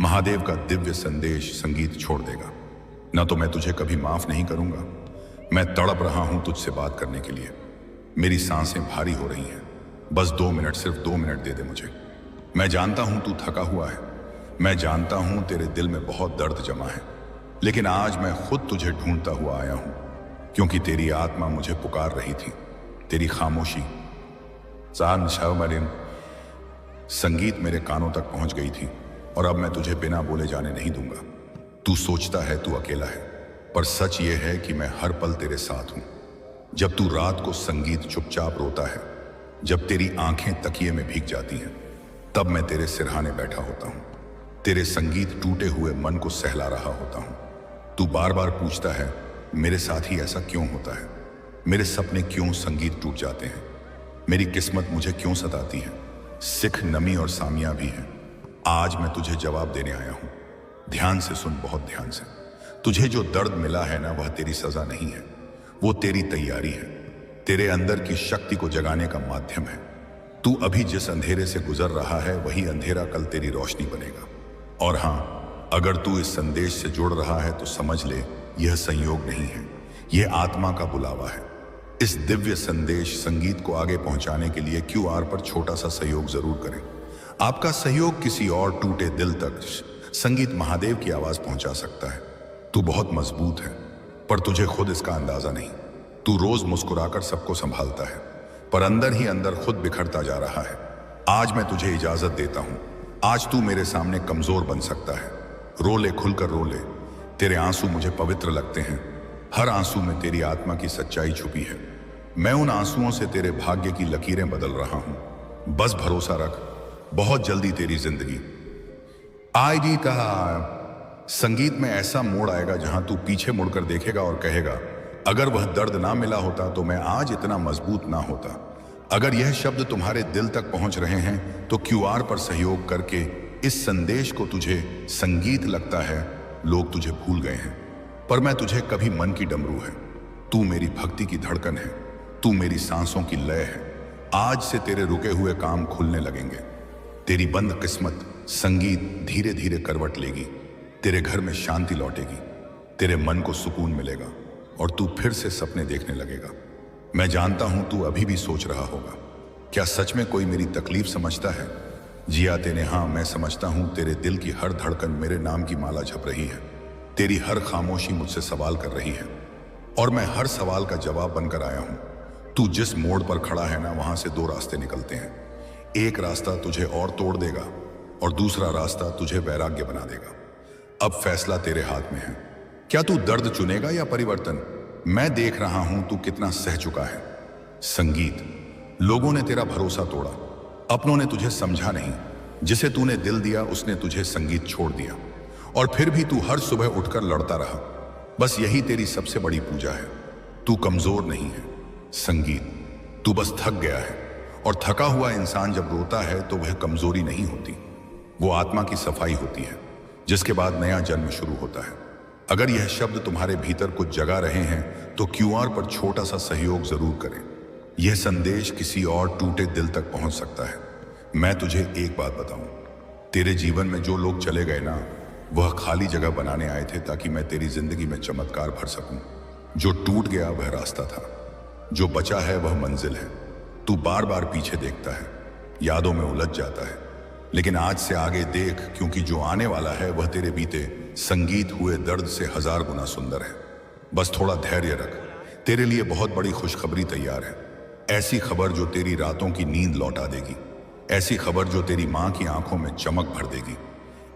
महादेव का दिव्य संदेश संगीत छोड़ देगा। न तो मैं तुझे कभी माफ नहीं करूंगा। मैं तड़प रहा हूं तुझसे बात करने के लिए। मेरी सांसें भारी हो रही हैं। बस 2 मिनट, सिर्फ 2 मिनट दे दे मुझे। मैं जानता हूं तू थका हुआ है। मैं जानता हूं तेरे दिल में बहुत दर्द जमा है। लेकिन आज मैं खुद तुझे ढूंढता हुआ आया हूं, क्योंकि तेरी आत्मा मुझे पुकार रही थी। तेरी खामोशी संगीत मेरे कानों तक पहुंच गई थी, और अब मैं तुझे बिना बोले जाने नहीं दूंगा। तू सोचता है तू अकेला है, पर सच ये है कि मैं हर पल तेरे साथ हूं। जब तू रात को संगीत चुपचाप रोता है, जब तेरी आंखें तकिए में भीग जाती हैं, तब मैं तेरे सिरहाने बैठा होता हूं। तेरे संगीत टूटे हुए मन को सहला रहा होता हूं। तू बार बार पूछता है, मेरे साथ ही ऐसा क्यों होता है? मेरे सपने क्यों संगीत टूट जाते हैं? मेरी किस्मत मुझे क्यों सताती है? सिख, नमी और सामिया भी है। आज मैं तुझे जवाब देने आया हूं। ध्यान से सुन, बहुत ध्यान से। तुझे जो दर्द मिला है ना, वह तेरी सजा नहीं है, वो तेरी तैयारी है। तेरे अंदर की शक्ति को जगाने का माध्यम है। तू अभी जिस अंधेरे से गुजर रहा है, वही अंधेरा कल तेरी रोशनी बनेगा। और हाँ, अगर तू इस संदेश से जुड़ रहा है तो समझ ले, यह संयोग नहीं है, यह आत्मा का बुलावा है। इस दिव्य संदेश संगीत को आगे पहुंचाने के लिए QR पर छोटा सा सहयोग जरूर करें। आपका सहयोग किसी और टूटे दिल तक संगीत महादेव की आवाज पहुंचा सकता है। तू बहुत मजबूत है, पर तुझे खुद इसका अंदाजा नहीं। तू रोज मुस्कुराकर सबको संभालता है, पर अंदर ही अंदर खुद बिखरता जा रहा है। आज मैं तुझे इजाजत देता हूं। आज तू मेरे सामने कमजोर बन सकता है। रो ले, खुलकर रो ले। तेरे आंसू मुझे पवित्र लगते हैं। हर आंसू में तेरी आत्मा की सच्चाई छुपी है। मैं उन आंसुओं से तेरे भाग्य की लकीरें बदल रहा हूं। बस भरोसा रख, बहुत जल्दी तेरी जिंदगी आएगी। कहा संगीत में ऐसा मोड़ आएगा जहां तू पीछे मुड़कर देखेगा और कहेगा, अगर वह दर्द ना मिला होता तो मैं आज इतना मजबूत ना होता। अगर यह शब्द तुम्हारे दिल तक पहुंच रहे हैं तो QR पर सहयोग करके इस संदेश को तुझे संगीत लगता है लोग तुझे भूल गए हैं, पर मैं तुझे कभी मन की डमरू है। तू मेरी भक्ति की धड़कन है। तू मेरी सांसों की लय है। आज से तेरे रुके हुए काम खुलने लगेंगे। तेरी बंद किस्मत संगीत धीरे धीरे करवट लेगी। तेरे घर में शांति लौटेगी। तेरे मन को सुकून मिलेगा और तू फिर से सपने देखने लगेगा। मैं जानता हूं तू अभी भी सोच रहा होगा, क्या सच में कोई मेरी तकलीफ समझता है? जिया तेने, हाँ मैं समझता हूं। तेरे दिल की हर धड़कन मेरे नाम की माला जप रही है। तेरी हर खामोशी मुझसे सवाल कर रही है, और मैं हर सवाल का जवाब बनकर आया हूं। तू जिस मोड़ पर खड़ा है ना, वहां से 2 रास्ते निकलते हैं। एक रास्ता तुझे और तोड़ देगा, और दूसरा रास्ता तुझे वैराग्य बना देगा। अब फैसला तेरे हाथ में है। क्या तू दर्द चुनेगा या परिवर्तन? मैं देख रहा हूं तू कितना सह चुका है। संगीत, लोगों ने तेरा भरोसा तोड़ा, अपनों ने तुझे समझा नहीं। जिसे तूने दिल दिया उसने तुझे संगीत छोड़ दिया, और फिर भी तू हर सुबह उठकर लड़ता रहा। बस यही तेरी सबसे बड़ी पूजा है। तू कमजोर नहीं है संगीत, तू बस थक गया है। और थका हुआ इंसान जब रोता है तो वह कमजोरी नहीं होती, वो आत्मा की सफाई होती है, जिसके बाद नया जन्म शुरू होता है। अगर यह शब्द तुम्हारे भीतर कुछ जगा रहे हैं तो QR पर छोटा सा सहयोग जरूर करें। यह संदेश किसी और टूटे दिल तक पहुंच सकता है। मैं तुझे एक बात बताऊं, तेरे जीवन में जो लोग चले गए ना, वह खाली जगह बनाने आए थे ताकि मैं तेरी जिंदगी में चमत्कार भर सकूं। जो टूट गया वह रास्ता था, जो बचा है वह मंजिल है। तू बार बार पीछे देखता है, यादों में उलझ जाता है, लेकिन आज से आगे देख, क्योंकि जो आने वाला है वह तेरे बीते संगीत हुए दर्द से 1000 गुना सुंदर है। बस थोड़ा धैर्य रख, तेरे लिए बहुत बड़ी खुशखबरी तैयार है। ऐसी खबर जो तेरी रातों की नींद लौटा देगी। ऐसी खबर जो तेरी माँ की आंखों में चमक भर देगी।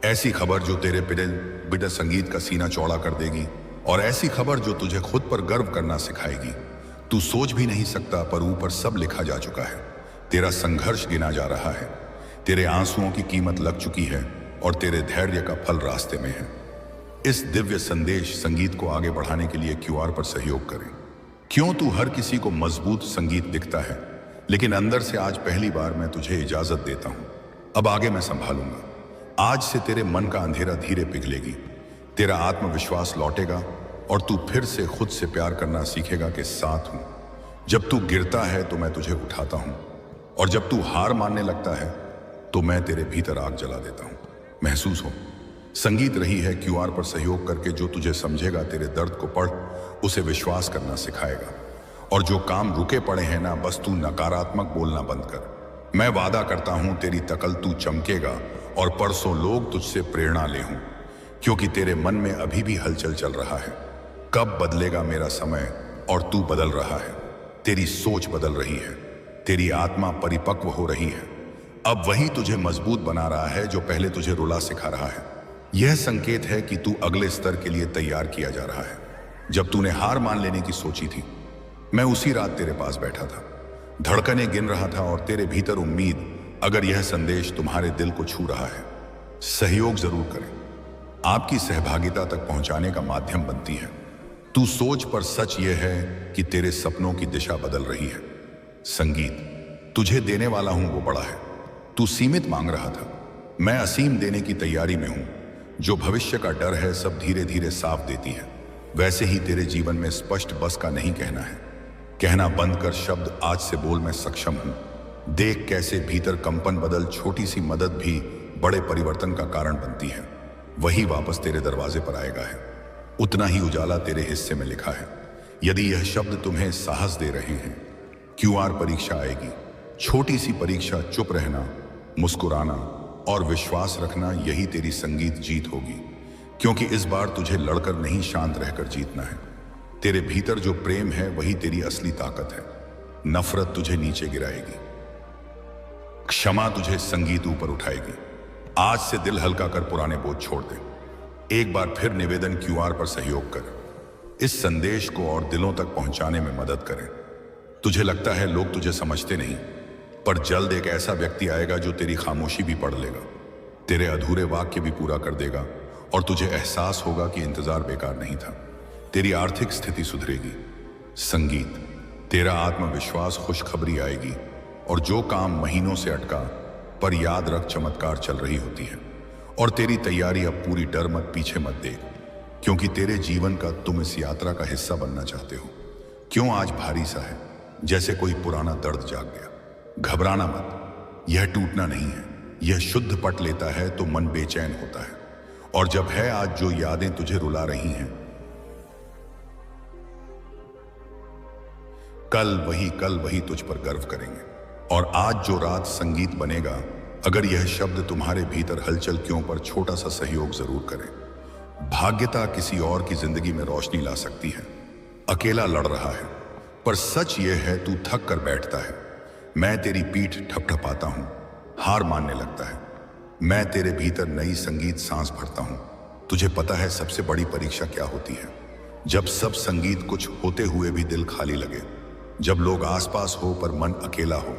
ऐसी खबर जो तेरे बिना संगीत का सीना चौड़ा कर देगी। और ऐसी खबर जो तुझे खुद पर गर्व करना सिखाएगी। तू सोच भी नहीं सकता, पर ऊपर सब लिखा जा चुका है। तेरा संघर्ष गिना जा रहा है। तेरे आंसुओं की कीमत लग चुकी है, और तेरे धैर्य का फल रास्ते में है। इस दिव्य संदेश संगीत को आगे बढ़ाने के लिए QR पर सहयोग करें। क्यों तू हर किसी को मजबूत संगीत दिखता है, लेकिन अंदर से आज पहली बार मैं तुझे इजाजत देता हूं। अब आगे मैं संभालूंगा। आज से तेरे मन का अंधेरा धीरे पिघलेगी। तेरा आत्मविश्वास लौटेगा, और तू फिर से खुद से प्यार करना सीखेगा कि साथ हूं। जब तू गिरता है तो मैं तुझे उठाता हूं, और जब तू हार मानने लगता है तो मैं तेरे भीतर आग जला देता हूं। महसूस हो, संगीत रही है क्यूआर पर सहयोग करके जो तुझे समझेगा, तेरे दर्द को पढ़ उसे विश्वास करना सिखाएगा। और जो काम रुके पड़े हैं ना, बस तू नकारात्मक बोलना बंद कर। मैं वादा करता हूं तेरी तकल तू चमकेगा और परसों लोग तुझसे प्रेरणा ले हों, क्योंकि तेरे मन में अभी भी हलचल चल रहा है। कब बदलेगा मेरा समय, और तू बदल रहा है। तेरी सोच बदल रही है, तेरी आत्मा परिपक्व हो रही है। अब वही तुझे मजबूत बना रहा है जो पहले तुझे रुला सिखा रहा है। यह संकेत है कि तू अगले स्तर के लिए तैयार किया जा रहा है। जब तूने हार मान लेने की सोची थी, मैं उसी रात तेरे पास बैठा था, धड़कनें गिन रहा था और तेरे भीतर उम्मीद। अगर यह संदेश तुम्हारे दिल को छू रहा है, सहयोग जरूर करें। आपकी सहभागिता तक पहुंचाने का माध्यम बनती है। तू सोच, पर सच यह है कि तेरे सपनों की दिशा बदल रही है। संगीत तुझे देने वाला हूं वो बड़ा है। तू सीमित मांग रहा था, मैं असीम देने की तैयारी में हूं। जो भविष्य का डर है सब धीरे धीरे साफ देती है। वैसे ही तेरे जीवन में स्पष्ट बस का नहीं कहना है। कहना बंद कर शब्द आज से बोल, मैं सक्षम हूं। देख कैसे भीतर कंपन बदल, छोटी सी मदद भी बड़े परिवर्तन का कारण बनती है। वही वापस तेरे दरवाजे पर आएगा है। उतना ही उजाला तेरे हिस्से में लिखा है। यदि यह शब्द तुम्हें साहस दे रहे हैं, क्यूआर परीक्षा आएगी। छोटी सी परीक्षा, चुप रहना, मुस्कुराना और विश्वास रखना, यही तेरी संगीत जीत होगी। क्योंकि इस बार तुझे लड़कर नहीं, शांत रहकर जीतना है। तेरे भीतर जो प्रेम है वही तेरी असली ताकत है। नफरत तुझे नीचे गिराएगी, क्षमा तुझे संगीत ऊपर उठाएगी। आज से दिल हल्का कर पुराने बोझ छोड़ दे। एक बार फिर निवेदन, क्यूआर पर सहयोग कर। इस संदेश को और दिलों तक पहुंचाने में मदद करें। तुझे लगता है लोग तुझे समझते नहीं, पर जल्द एक ऐसा व्यक्ति आएगा जो तेरी खामोशी भी पढ़ लेगा, तेरे अधूरे वाक्य भी पूरा कर देगा, और तुझे एहसास होगा कि इंतजार बेकार नहीं था। तेरी आर्थिक स्थिति सुधरेगी। संगीत तेरा आत्मविश्वास, खुशखबरी आएगी। और जो काम महीनों से अटका, पर याद रख चमत्कार चल रही होती है। और तेरी तैयारी अब पूरी, डर मत, पीछे मत देख, क्योंकि तेरे जीवन का तुम इस यात्रा का हिस्सा बनना चाहते हो। क्यों आज भारी सा है, जैसे कोई पुराना दर्द जाग गया। घबराना मत, यह टूटना नहीं है, यह शुद्ध पट लेता है तो मन बेचैन होता है। और जब है आज जो यादें तुझे रुला रही हैं, कल वही तुझ पर गर्व करेंगे। और आज जो रात संगीत बनेगा, अगर यह शब्द तुम्हारे भीतर हलचल क्यों पर छोटा सा सहयोग जरूर करें। भाग्यता किसी और की जिंदगी में रोशनी ला सकती है। अकेला लड़ रहा है, पर सच यह है तू थक कर बैठता है। मैं तेरी पीठ ठपठपाता हूं, हार मानने लगता है। मैं तेरे भीतर नई संगीत सांस भरता हूं। तुझे पता है सबसे बड़ी परीक्षा क्या होती है? जब सब संगीत कुछ होते हुए भी दिल खाली लगे, जब लोग आसपास हो पर मन अकेला हो।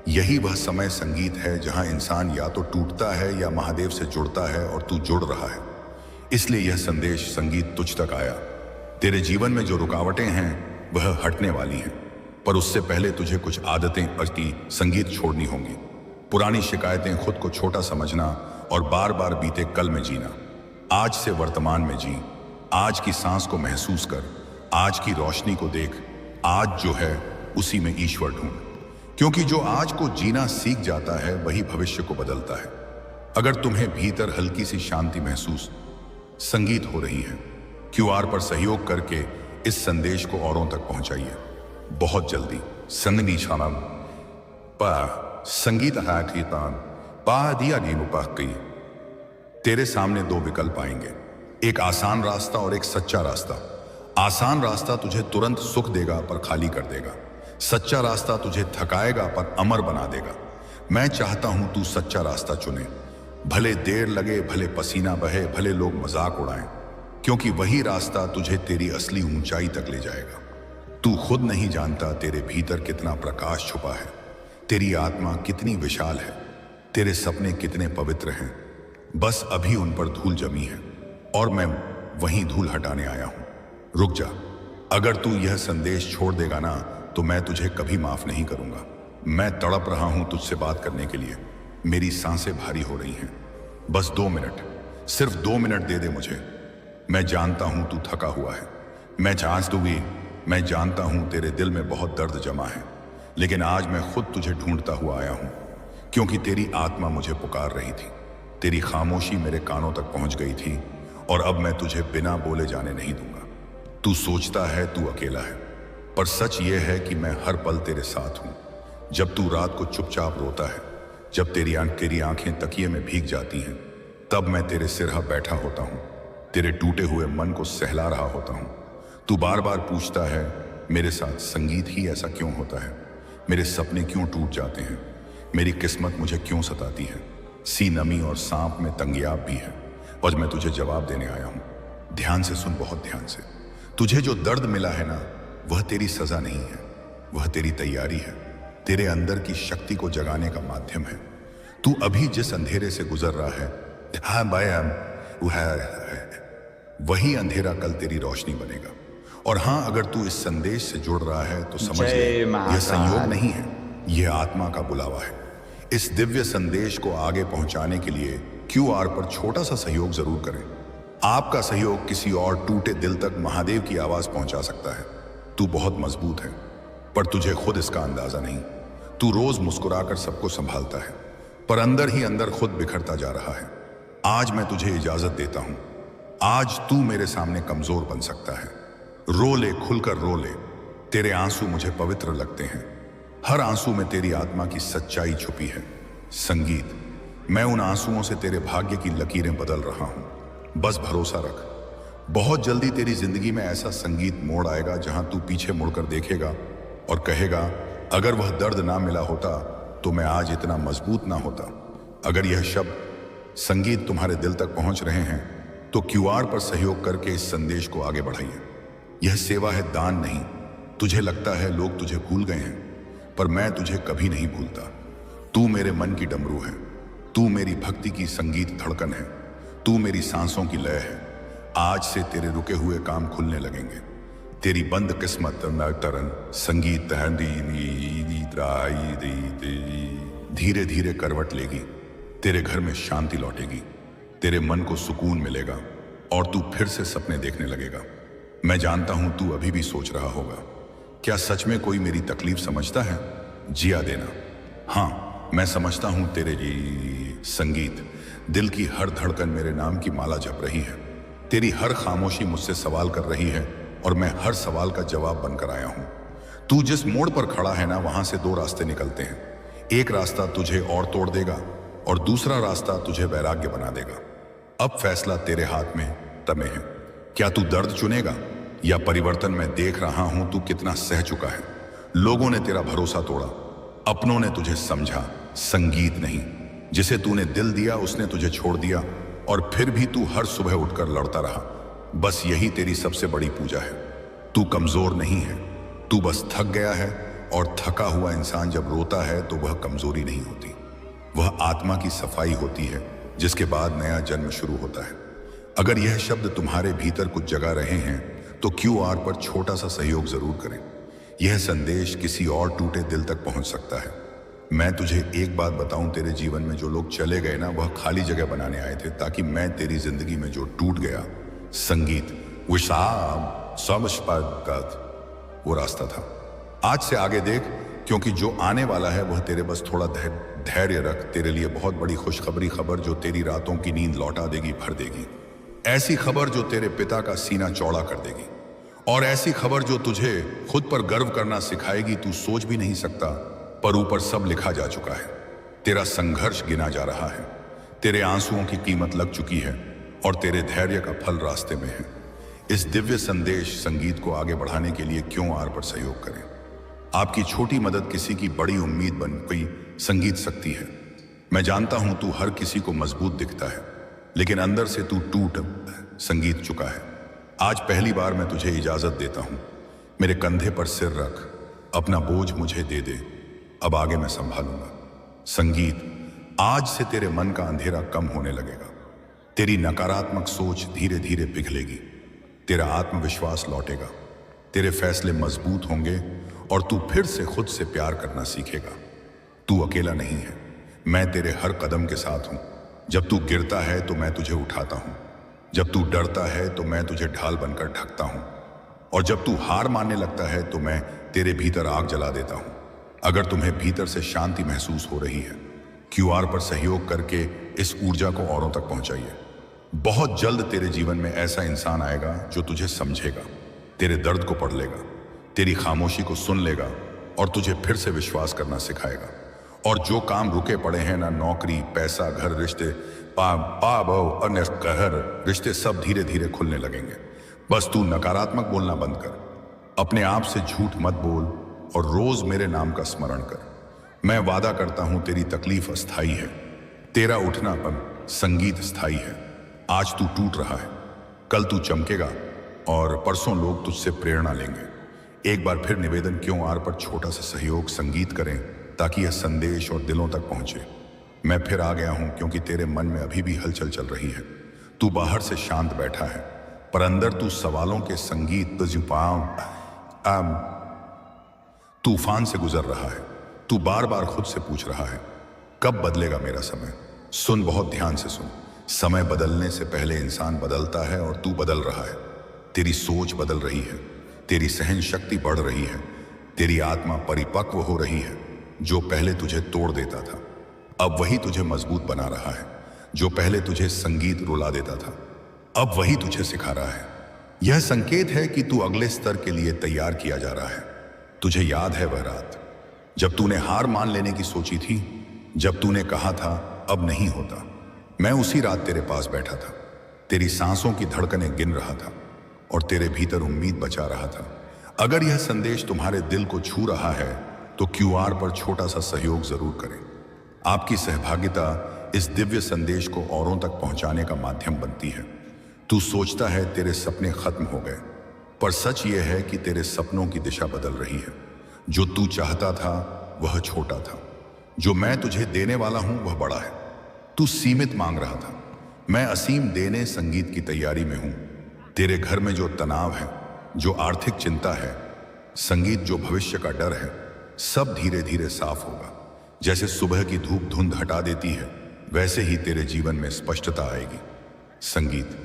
यही वह समय संगीत है जहां इंसान या तो टूटता है या महादेव से जुड़ता है, और तू जुड़ रहा है। इसलिए यह संदेश संगीत तुझ तक आया। तेरे जीवन में जो रुकावटें हैं वह हटने वाली हैं, पर उससे पहले तुझे कुछ आदतें की संगीत छोड़नी होंगी। पुरानी शिकायतें, खुद को छोटा समझना और बार बार बीते कल में जीना। आज से वर्तमान में जी। आज की सांस को महसूस कर, आज की रोशनी को देख। आज जो है उसी में ईश्वर ढूंढ, क्योंकि जो आज को जीना सीख जाता है वही भविष्य को बदलता है। अगर तुम्हें भीतर हल्की सी शांति महसूस संगीत हो रही है, क्यूआर पर सहयोग करके इस संदेश को औरों तक पहुंचाइए। बहुत जल्दी संगनी छानम पा संगीत हाकीतान पा दिया नीमुपाकी। तेरे सामने दो विकल्प आएंगे, एक आसान रास्ता और एक सच्चा रास्ता। आसान रास्ता तुझे तुरंत सुख देगा पर खाली कर देगा। सच्चा रास्ता तुझे थकाएगा पर अमर बना देगा। मैं चाहता हूं तू सच्चा रास्ता चुने। भले देर लगे, भले पसीना बहे, भले लोग मजाक उड़ाएं, क्योंकि वही रास्ता तुझे तेरी असली ऊंचाई तक ले जाएगा। तू खुद नहीं जानता तेरे भीतर कितना प्रकाश छुपा है, तेरी आत्मा कितनी विशाल है, तेरे सपने कितने पवित्र हैं। बस अभी उन पर धूल जमी है और मैं वहीं धूल हटाने आया हूं। रुक जा। अगर तू यह संदेश छोड़ देगा ना, तो मैं तुझे कभी माफ नहीं करूंगा। मैं तड़प रहा हूं तुझसे बात करने के लिए। मेरी सांसें भारी हो रही हैं। बस 2 मिनट, सिर्फ 2 मिनट दे दे मुझे। मैं जानता हूं तू थका हुआ है। मैं चांस दूंगी। मैं जानता हूं तेरे दिल में बहुत दर्द जमा है, लेकिन आज मैं खुद तुझे ढूंढता हुआ आया हूं, क्योंकि तेरी आत्मा मुझे पुकार रही थी। तेरी खामोशी मेरे कानों तक पहुंच गई थी और अब मैं तुझे बिना बोले जाने नहीं दूंगा। तू सोचता है तू अकेला है, पर सच ये है कि मैं हर पल तेरे साथ हूं। जब तू रात को चुपचाप रोता है, जब तेरी आंखें तकिए में भीग जाती हैं, तब मैं तेरे सिरहा बैठा होता हूं, तेरे टूटे हुए मन को सहला रहा होता हूं। तू बार बार पूछता है मेरे साथ संगीत ही ऐसा क्यों होता है, मेरे सपने क्यों टूट जाते हैं, मेरी किस्मत मुझे क्यों सताती है। सी नमी और सांप में तंगियाब भी है और मैं तुझे जवाब देने आया हूं। ध्यान से सुन, बहुत ध्यान से। तुझे जो दर्द मिला है ना, वह तेरी सजा नहीं है, वह तेरी तैयारी है, तेरे अंदर की शक्ति को जगाने का माध्यम है। तू अभी जिस अंधेरे से गुजर रहा है, हाँ भाई, वही अंधेरा कल तेरी रोशनी बनेगा। और हाँ, अगर तू इस संदेश से जुड़ रहा है तो समझ ले, यह संयोग नहीं है, यह आत्मा का बुलावा है। इस दिव्य संदेश को आगे पहुंचाने के लिए QR पर छोटा सा सहयोग जरूर करें। आपका सहयोग किसी और टूटे दिल तक महादेव की आवाज पहुंचा सकता है। तू बहुत मजबूत है, पर तुझे खुद इसका अंदाजा नहीं। तू रोज मुस्कुराकर सबको संभालता है, पर अंदर ही अंदर खुद बिखरता जा रहा है। आज मैं तुझे इजाजत देता हूं। आज तू मेरे सामने कमजोर बन सकता है। रो ले, खुलकर रो ले। तेरे आंसू मुझे पवित्र लगते हैं। हर आंसू में तेरी आत्मा की सच्चाई छुपी है। संगीत, मैं उन आंसुओं से तेरे भाग्य की लकीरें बदल रहा हूं। बस भरोसा रख, बहुत जल्दी तेरी जिंदगी में ऐसा संगीत मोड़ आएगा जहां तू पीछे मुड़कर देखेगा और कहेगा, अगर वह दर्द ना मिला होता तो मैं आज इतना मजबूत ना होता। अगर यह शब्द संगीत तुम्हारे दिल तक पहुंच रहे हैं तो QR पर सहयोग करके इस संदेश को आगे बढ़ाइए। यह सेवा है, दान नहीं। तुझे लगता है लोग तुझे भूल गए हैं, पर मैं तुझे कभी नहीं भूलता। तू मेरे मन की डमरू है, तू मेरी भक्ति की संगीत धड़कन है, तू मेरी सांसों की लय है। आज से तेरे रुके हुए काम खुलने लगेंगे। तेरी बंद किस्मत तरन संगीत धीरे धीरे करवट लेगी। तेरे घर में शांति लौटेगी, तेरे मन को सुकून मिलेगा और तू फिर से सपने देखने लगेगा। मैं जानता हूं तू अभी भी सोच रहा होगा, क्या सच में कोई मेरी तकलीफ समझता है? जिया देना। हाँ, मैं समझता हूं तेरे संगीत। दिल की हर धड़कन मेरे नाम की माला जप रही है। तेरी हर खामोशी मुझसे सवाल कर रही है और मैं हर सवाल का जवाब बनकर आया हूं। तू जिस मोड़ पर खड़ा है ना, वहां से दो रास्ते निकलते हैं। एक रास्ता तुझे और तोड़ देगा और दूसरा रास्ता तुझे वैराग्य बना देगा। अब फैसला तेरे हाथ में तमे है। क्या तू दर्द चुनेगा या परिवर्तन? मैं देख रहा हूं तू कितना सह चुका है। लोगों ने तेरा भरोसा तोड़ा, अपनों ने तुझे समझा, संगीत नहीं। जिसे तूने दिल दिया उसने तुझे छोड़ दिया और फिर भी तू हर सुबह उठकर लड़ता रहा। बस यही तेरी सबसे बड़ी पूजा है। तू कमजोर नहीं है, तू बस थक गया है। और थका हुआ इंसान जब रोता है तो वह कमजोरी नहीं होती, वह आत्मा की सफाई होती है, जिसके बाद नया जन्म शुरू होता है। अगर यह शब्द तुम्हारे भीतर कुछ जगा रहे हैं तो QR पर छोटा सा सहयोग जरूर करें। यह संदेश किसी और टूटे दिल तक पहुंच सकता है। मैं तुझे एक बात बताऊं, तेरे जीवन में जो लोग चले गए ना, वह खाली जगह बनाने आए थे, ताकि मैं तेरी जिंदगी में जो टूट गया संगीत वो रास्ता था। आज से आगे देख, क्योंकि जो आने वाला है वह तेरे बस थोड़ा धैर्य रख। तेरे लिए बहुत बड़ी खुशखबरी, खबर जो तेरी रातों की नींद लौटा देगी, भर देगी। ऐसी खबर जो तेरे पिता का सीना चौड़ा कर देगी, और ऐसी खबर जो तुझे खुद पर गर्व करना सिखाएगी। तू सोच भी नहीं सकता, पर ऊपर सब लिखा जा चुका है। तेरा संघर्ष गिना जा रहा है, तेरे आंसुओं की कीमत लग चुकी है और तेरे धैर्य का फल रास्ते में है। इस दिव्य संदेश संगीत को आगे बढ़ाने के लिए QR पर सहयोग करें। आपकी छोटी मदद किसी की बड़ी उम्मीद बन गई। संगीत शक्ति है। मैं जानता हूं तू हर किसी को मजबूत दिखता है, लेकिन अंदर से तू टूट संगीत चुका है। आज पहली बार मैं तुझे इजाजत देता हूं। मेरे कंधे पर सिर रख, अपना बोझ मुझे दे दे, अब आगे मैं संभालूंगा। संगीत, आज से तेरे मन का अंधेरा कम होने लगेगा। तेरी नकारात्मक सोच धीरे धीरे पिघलेगी, तेरा आत्मविश्वास लौटेगा, तेरे फैसले मजबूत होंगे और तू फिर से खुद से प्यार करना सीखेगा। तू अकेला नहीं है, मैं तेरे हर कदम के साथ हूं। जब तू गिरता है तो मैं तुझे उठाता हूं, जब तू डरता है तो मैं तुझे ढाल बनकर ढकता हूं, और जब तू हार मानने लगता है तो मैं तेरे भीतर आग जला देता हूं। अगर तुम्हें भीतर से शांति महसूस हो रही है, QR पर सहयोग करके इस ऊर्जा को औरों तक पहुंचाइए। बहुत जल्द तेरे जीवन में ऐसा इंसान आएगा जो तुझे समझेगा, तेरे दर्द को पढ़ लेगा, तेरी खामोशी को सुन लेगा और तुझे फिर से विश्वास करना सिखाएगा। और जो काम रुके पड़े हैं ना, नौकरी, पैसा, घर, रिश्ते, अन्य कहर, रिश्ते सब धीरे धीरे खुलने लगेंगे। बस तू नकारात्मक बोलना बंद कर, अपने आप से झूठ मत बोल और रोज मेरे नाम का स्मरण कर। मैं वादा करता हूं तेरी तकलीफ अस्थाई है, तेरा उठनापन संगीत स्थायी है। आज तू टूट रहा है, कल तू चमकेगा और परसों लोग तुझसे प्रेरणा लेंगे। एक बार फिर निवेदन, क्यों आर पर छोटा सा सहयोग संगीत करें ताकि यह संदेश और दिलों तक पहुंचे। मैं फिर आ गया हूं क्योंकि तेरे मन में अभी भी हलचल चल रही है। तू बाहर से शांत बैठा है पर अंदर तू सवालों के संगीत तूफान से गुजर रहा है। तू बार बार खुद से पूछ रहा है, कब बदलेगा मेरा समय। सुन, बहुत ध्यान से सुन। समय बदलने से पहले इंसान बदलता है और तू बदल रहा है। तेरी सोच बदल रही है, तेरी सहन शक्ति बढ़ रही है, तेरी आत्मा परिपक्व हो रही है। जो पहले तुझे तोड़ देता था अब वही तुझे मजबूत बना रहा है। जो पहले तुझे संगीत रुला देता था अब वही तुझे सिखा रहा है। यह संकेत है कि तू अगले स्तर के लिए तैयार किया जा रहा है। तुझे याद है वह रात जब तूने हार मान लेने की सोची थी, जब तूने कहा था अब नहीं होता। मैं उसी रात तेरे पास बैठा था, तेरी सांसों की धड़कनें गिन रहा था और तेरे भीतर उम्मीद बचा रहा था। अगर यह संदेश तुम्हारे दिल को छू रहा है तो क्यूआर पर छोटा सा सहयोग जरूर करें। आपकी सहभागिता इस दिव्य संदेश को औरों तक पहुंचाने का माध्यम बनती है। तू सोचता है तेरे सपने खत्म हो गए, पर सच यह है कि तेरे सपनों की दिशा बदल रही है। जो तू चाहता था वह छोटा था, जो मैं तुझे देने वाला हूं वह बड़ा है। तू सीमित मांग रहा था, मैं असीम देने संगीत की तैयारी में हूं। तेरे घर में जो तनाव है, जो आर्थिक चिंता है, संगीत जो भविष्य का डर है, सब धीरे धीरे साफ होगा। जैसे सुबह की धूप धुंध हटा देती है, वैसे ही तेरे जीवन में स्पष्टता आएगी। संगीत,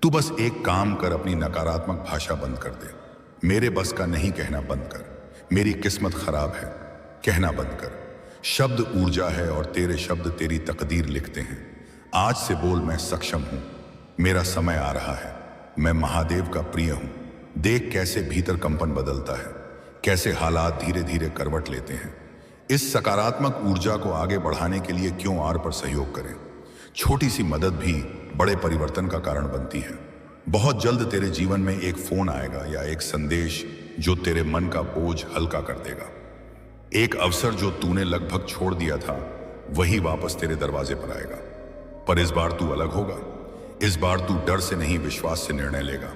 तू बस एक काम कर, अपनी नकारात्मक भाषा बंद कर दे। मेरे बस का नहीं कहना बंद कर, मेरी किस्मत खराब है कहना बंद कर। शब्द ऊर्जा है और तेरे शब्द तेरी तकदीर लिखते हैं। आज से बोल, मैं सक्षम हूं, मेरा समय आ रहा है, मैं महादेव का प्रिय हूं। देख कैसे भीतर कंपन बदलता है, कैसे हालात धीरे धीरे करवट लेते हैं। इस सकारात्मक ऊर्जा को आगे बढ़ाने के लिए क्यों आर पर सहयोग करें। छोटी सी मदद भी बड़े परिवर्तन का कारण बनती है। बहुत जल्द तेरे जीवन में एक फोन आएगा या एक संदेश जो तेरे मन का बोझ हल्का कर देगा। एक अवसर जो तूने लगभग छोड़ दिया था वही वापस तेरे दरवाजे पर आएगा। पर इस बार तू अलग होगा। इस बार तू डर से नहीं, विश्वास से निर्णय लेगा।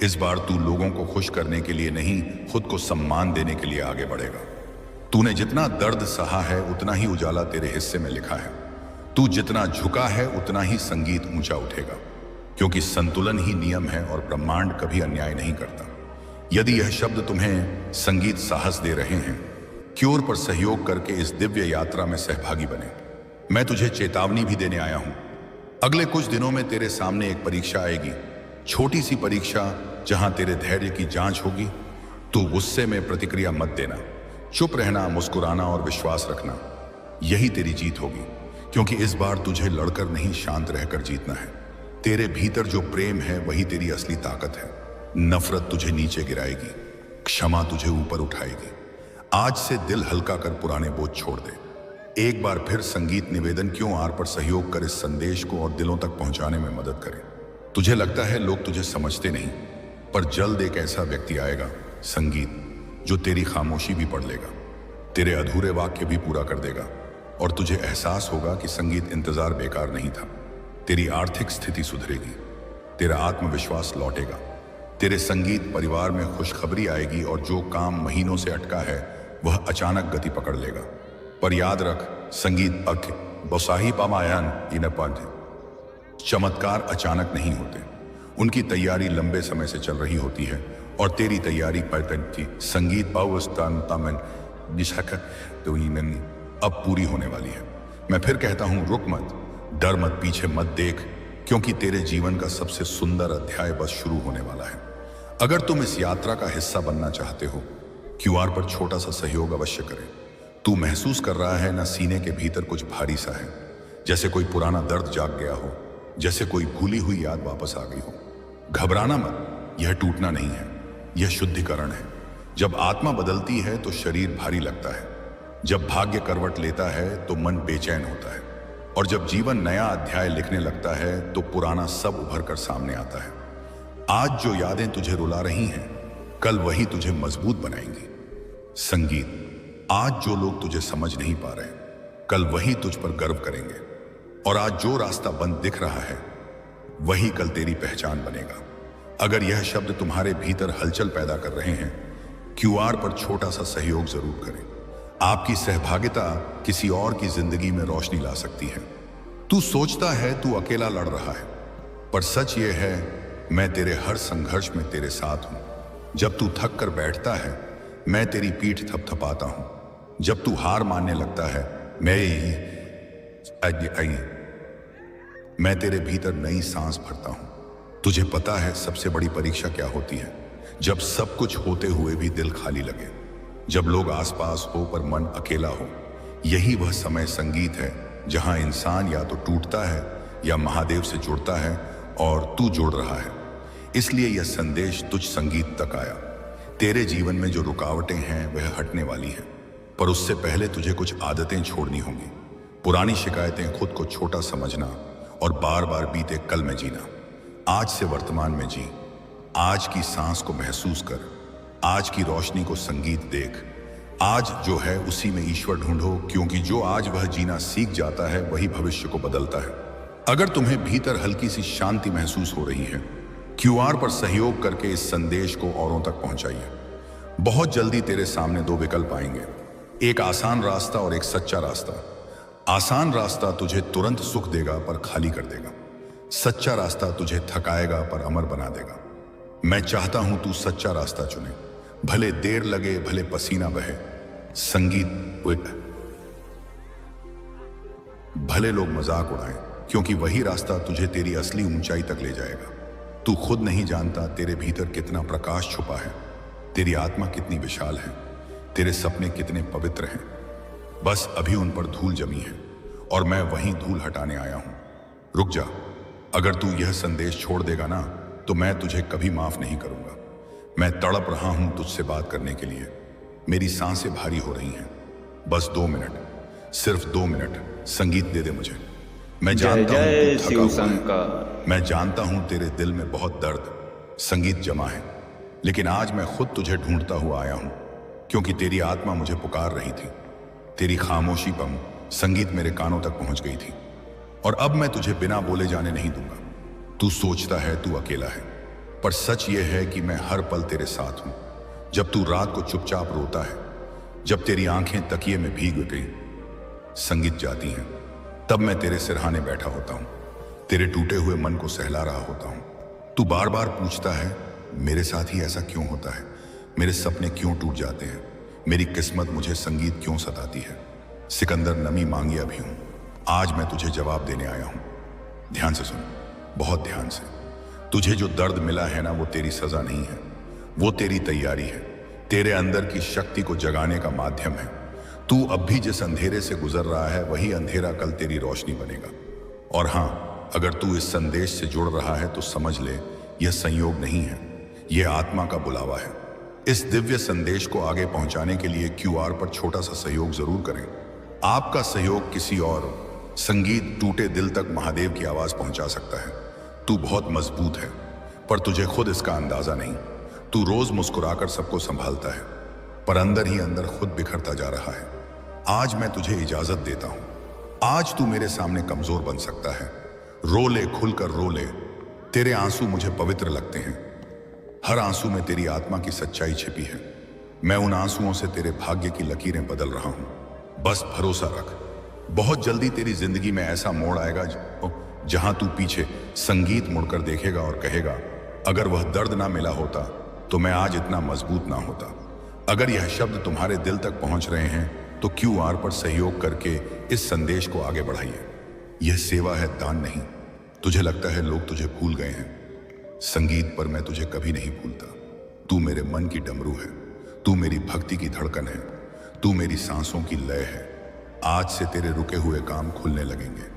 इस बार तू लोगों को खुश करने के लिए नहीं, खुद को सम्मान देने के लिए आगे बढ़ेगा। तूने जितना दर्द सहा है उतना ही उजाला तेरे हिस्से में लिखा है। तू जितना झुका है उतना ही संगीत ऊंचा उठेगा, क्योंकि संतुलन ही नियम है और ब्रह्मांड कभी अन्याय नहीं करता। यदि यह शब्द तुम्हें संगीत साहस दे रहे हैं, क्योर पर सहयोग करके इस दिव्य यात्रा में सहभागी बने। मैं तुझे चेतावनी भी देने आया हूं। अगले कुछ दिनों में तेरे सामने एक परीक्षा आएगी, छोटी सी परीक्षा जहां तेरे धैर्य की जांच होगी। तू गुस्से में प्रतिक्रिया मत देना, चुप रहना, मुस्कुराना और विश्वास रखना, यही तेरी जीत होगी। क्योंकि इस बार तुझे लड़कर नहीं, शांत रहकर जीतना है। तेरे भीतर जो प्रेम है वही तेरी असली ताकत है। नफरत तुझे नीचे गिराएगी, क्षमा तुझे ऊपर उठाएगी। आज से दिल हल्का कर पुराने बोझ छोड़ दे। एक बार फिर संगीत निवेदन, क्यों आर पर सहयोग कर इस संदेश को और दिलों तक पहुंचाने में मदद करें। तुझे लगता है लोग तुझे समझते नहीं, पर जल्द एक ऐसा व्यक्ति आएगा संगीत, जो तेरी खामोशी भी पढ़ लेगा, तेरे अधूरे वाक्य भी पूरा कर देगा और तुझे एहसास होगा कि संगीत इंतजार बेकार नहीं था। तेरी आर्थिक स्थिति सुधरेगी, तेरा आत्मविश्वास लौटेगा, तेरे संगीत परिवार में खुशखबरी आएगी और जो काम महीनों से अटका है वह अचानक गति पकड़ लेगा। पर याद रख, संगीत अख बसाही पामायन इनपंथ, चमत्कार अचानक नहीं होते, उनकी तैयारी लंबे समय से चल रही होती है और तेरी तैयारी पर संगीत अब पूरी होने वाली है। मैं फिर कहता हूं, रुक मत, डर मत, पीछे मत देख, क्योंकि तेरे जीवन का सबसे सुंदर अध्याय बस शुरू होने वाला है। अगर तुम इस यात्रा का हिस्सा बनना चाहते हो, क्यूआर पर छोटा सा सहयोग अवश्य करें। तू महसूस कर रहा है ना, सीने के भीतर कुछ भारी सा है, जैसे कोई पुराना दर्द जाग गया हो, जैसे कोई भूली हुई याद वापस आ गई हो। घबराना मत, यह टूटना नहीं है, यह शुद्धिकरण है। जब आत्मा बदलती है तो शरीर भारी लगता है, जब भाग्य करवट लेता है तो मन बेचैन होता है, और जब जीवन नया अध्याय लिखने लगता है तो पुराना सब उभर कर सामने आता है। आज जो यादें तुझे रुला रही हैं, कल वही तुझे मजबूत बनाएंगी। संगीत, आज जो लोग तुझे समझ नहीं पा रहे, कल वही तुझ पर गर्व करेंगे। और आज जो रास्ता बंद दिख रहा है, वही कल तेरी पहचान बनेगा। अगर यह शब्द तुम्हारे भीतर हलचल पैदा कर रहे हैं, क्यूआर पर छोटा सा सहयोग जरूर करें। आपकी सहभागिता किसी और की जिंदगी में रोशनी ला सकती है। तू सोचता है तू अकेला लड़ रहा है, पर सच यह है, मैं तेरे हर संघर्ष में तेरे साथ हूं। जब तू थक कर बैठता है, मैं तेरी पीठ थपथपाता हूं। जब तू हार मानने लगता है, मैं तेरे भीतर नई सांस भरता हूं। तुझे पता है सबसे बड़ी परीक्षा क्या होती है? जब सब कुछ होते हुए भी दिल खाली लगे, जब लोग आसपास हो पर मन अकेला हो। यही वह समय संगीत है जहां इंसान या तो टूटता है या महादेव से जुड़ता है, और तू जुड़ रहा है। इसलिए यह संदेश तुझ संगीत तक आया। तेरे जीवन में जो रुकावटें हैं वह हटने वाली हैं, पर उससे पहले तुझे कुछ आदतें छोड़नी होंगी। पुरानी शिकायतें, खुद को छोटा समझना और बार बार बीते कल में जीना। आज से वर्तमान में जी, आज की सांस को महसूस कर, आज की रोशनी को संगीत देख। आज जो है उसी में ईश्वर ढूंढो, क्योंकि जो आज वह जीना सीख जाता है वही भविष्य को बदलता है। अगर तुम्हें भीतर हल्की सी शांति महसूस हो रही है, क्यूआर पर सहयोग करके इस संदेश को औरों तक पहुंचाइए। बहुत जल्दी तेरे सामने दो विकल्प आएंगे, एक आसान रास्ता और एक सच्चा रास्ता। आसान रास्ता तुझे तुरंत सुख देगा पर खाली कर देगा। सच्चा रास्ता तुझे थकाएगा पर अमर बना देगा। मैं चाहता हूं तू सच्चा रास्ता चुने, भले देर लगे, भले पसीना बहे। संगीत, भले लोग मजाक उड़ाएं, क्योंकि वही रास्ता तुझे तेरी असली ऊंचाई तक ले जाएगा। तू खुद नहीं जानता तेरे भीतर कितना प्रकाश छुपा है, तेरी आत्मा कितनी विशाल है, तेरे सपने कितने पवित्र हैं। बस अभी उन पर धूल जमी है और मैं वहीं धूल हटाने आया हूं। रुक जा, अगर तू यह संदेश छोड़ देगा ना, तो मैं तुझे कभी माफ नहीं करूंगा। मैं तड़प रहा हूं तुझसे बात करने के लिए। मेरी सांसें भारी हो रही हैं। बस 2 मिनट, सिर्फ 2 मिनट संगीत दे दे मुझे। मैं जानता हूं तू थका हुआ है। मैं जानता हूं तेरे दिल में बहुत दर्द, संगीत जमा है, लेकिन आज मैं खुद तुझे ढूंढता हुआ आया हूं, क्योंकि तेरी आत्मा मुझे पुकार रही थी। तेरी खामोशी पर संगीत मेरे कानों तक पहुंच गई थी, और अब मैं तुझे बिना बोले जाने नहीं दूंगा। तू सोचता है तू अकेला है, पर सच यह है कि मैं हर पल तेरे साथ हूं। जब तू रात को चुपचाप रोता है, जब तेरी आंखें तकिए में भीग गई, संगीत जाती हैं, तब मैं तेरे सिरहाने बैठा होता हूं, तेरे टूटे हुए मन को सहला रहा होता हूं। तू बार बार पूछता है, मेरे साथ ही ऐसा क्यों होता है? मेरे सपने क्यों टूट जाते हैं? मेरी किस्मत मुझे संगीत क्यों सताती है? सिकंदर, नमी मांगिया भी हूं। आज मैं तुझे जवाब देने आया हूं। ध्यान से सुन, बहुत ध्यान से। तुझे जो दर्द मिला है ना, वो तेरी सजा नहीं है, वो तेरी तैयारी है, तेरे अंदर की शक्ति को जगाने का माध्यम है। तू अब भी जिस अंधेरे से गुजर रहा है, वही अंधेरा कल तेरी रोशनी बनेगा। और हां, अगर तू इस संदेश से जुड़ रहा है तो समझ ले, यह संयोग नहीं है, यह आत्मा का बुलावा है। इस दिव्य संदेश को आगे पहुंचाने के लिए क्यूआर पर छोटा सा सहयोग जरूर करें। आपका सहयोग किसी और संगीत टूटे दिल तक महादेव की आवाज पहुंचा सकता है। तू बहुत मजबूत है, पर तुझे खुद इसका अंदाजा नहीं। तू रोज मुस्कुराकर सबको संभालता है, पर अंदर ही अंदर खुद बिखरता जा रहा है। आज मैं तुझे इजाजत देता हूं। आज तू मेरे सामने कमजोर बन सकता है। रो ले, खुलकर रो ले। तेरे आंसू मुझे पवित्र लगते हैं। हर आंसू में तेरी आत्मा की सच्चाई छिपी है। मैं उन आंसुओं से तेरे भाग्य की लकीरें बदल रहा हूं। बस भरोसा रख, बहुत जल्दी तेरी जिंदगी में ऐसा मोड़ आएगा जहां तू पीछे संगीत मुड़कर देखेगा और कहेगा, अगर वह दर्द ना मिला होता तो मैं आज इतना मजबूत ना होता। अगर यह शब्द तुम्हारे दिल तक पहुंच रहे हैं तो क्यूआर पर सहयोग करके इस संदेश को आगे बढ़ाइए। यह सेवा है, दान नहीं। तुझे लगता है लोग तुझे भूल गए हैं, संगीत पर मैं तुझे कभी नहीं भूलता। तू मेरे मन की डमरू है, तू मेरी भक्ति की धड़कन है, तू मेरी सांसों की लय है। आज से तेरे रुके हुए काम खुलने लगेंगे,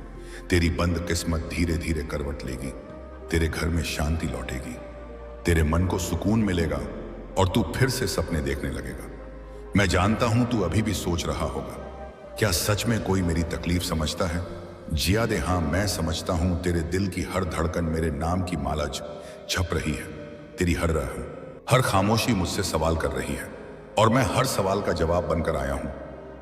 तेरी बंद किस्मत धीरे धीरे करवट लेगी, तेरे घर में शांति लौटेगी, तेरे मन को सुकून मिलेगा और तू फिर से सपने देखने लगेगा। मैं जानता हूं तू अभी भी सोच रहा होगा, क्या सच में कोई मेरी तकलीफ समझता है? जिया दे, हाँ मैं समझता हूं। तेरे दिल की हर धड़कन मेरे नाम की माला छप रही है। तेरी हर खामोशी मुझसे सवाल कर रही है और मैं हर सवाल का जवाब बनकर आया हूं।